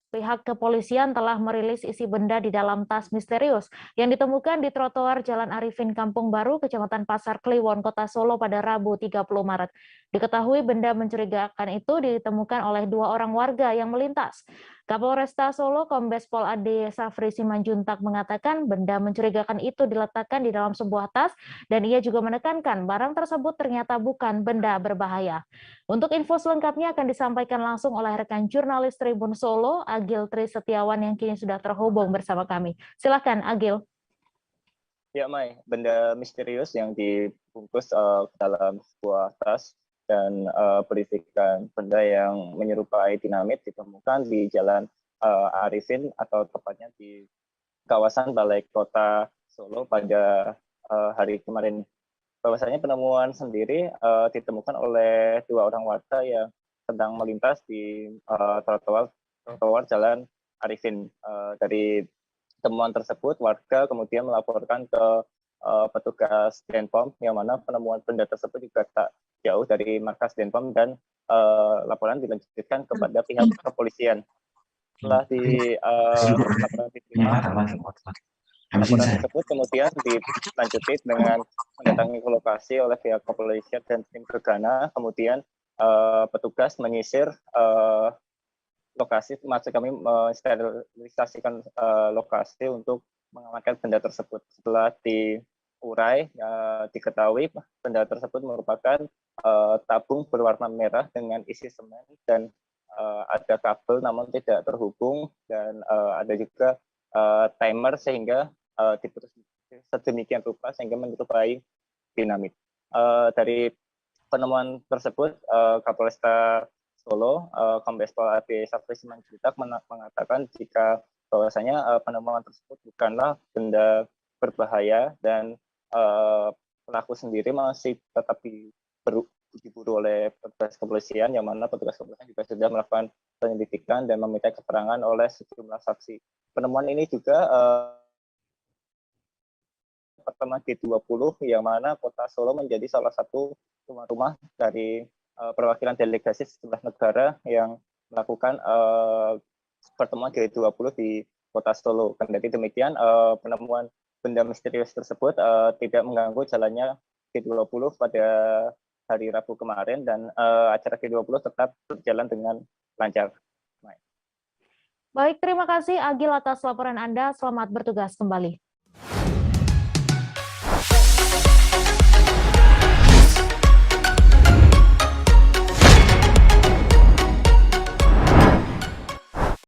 Pihak kepolisian telah merilis isi benda di dalam tas misterius yang ditemukan di trotoar Jalan Arifin Kampung Baru, Kecamatan Pasar Kliwon, Kota Solo pada Rabu 30 Maret. Diketahui benda mencurigakan itu ditemukan oleh 2 orang warga yang melintas. Kapolresta Solo Kombes Pol Ade Safri Simanjuntak mengatakan benda mencurigakan itu diletakkan di dalam sebuah tas dan ia juga menekankan barang tersebut ternyata bukan benda berbahaya. Untuk info selengkapnya akan disampaikan langsung oleh rekan jurnalis Tribun Solo, Agil Tri Setiawan yang kini sudah terhubung bersama kami. Silakan, Agil. Ya, Mai, benda misterius yang dibungkus dalam sebuah tas dan berisikan benda yang menyerupai dinamit ditemukan di Jalan Arifin atau tepatnya di kawasan Balai Kota Solo pada hari kemarin. Bahwasanya penemuan sendiri ditemukan oleh 2 orang warga yang sedang melintas di trotoar Jalan Arifin. Dari temuan tersebut, warga kemudian melaporkan ke petugas Denpom, yang mana penemuan benda tersebut juga tak jauh dari markas Denpom dan laporan dilanjutkan kepada pihak kepolisian. Setelah laporan diterima, laporan tersebut kemudian dilanjuti dengan mendatangi ke lokasi oleh pihak kepolisian dan tim gegana. Kemudian petugas menyisir lokasi, maksud kami mensterilisasikan lokasi untuk mengamankan benda tersebut. Setelah diurai, diketahui benda tersebut merupakan tabung berwarna merah dengan isi semen dan ada kabel namun tidak terhubung, dan ada juga timer sehingga diputus sedemikian rupa sehingga menyerupai dinamit. Dari penemuan tersebut, Kapolresta Solo, Kombes Pol Ade Safri Simanjuntak mengatakan jika bahwasanya penemuan tersebut bukanlah benda berbahaya dan pelaku sendiri masih tetap diburu oleh petugas kepolisian, yang mana petugas kepolisian juga sudah melakukan penyelidikan dan meminta keterangan oleh sejumlah saksi. Penemuan ini juga pertemuan G20, yang mana Kota Solo menjadi salah satu tuan rumah dari perwakilan delegasi sejumlah negara yang melakukan pertemuan G20 di Kota Solo. Kendati demikian, penemuan benda misterius tersebut tidak mengganggu jalannya G20 pada hari Rabu kemarin, dan acara G20 tetap berjalan dengan lancar. Baik, terima kasih Agil atas laporan Anda. Selamat bertugas kembali.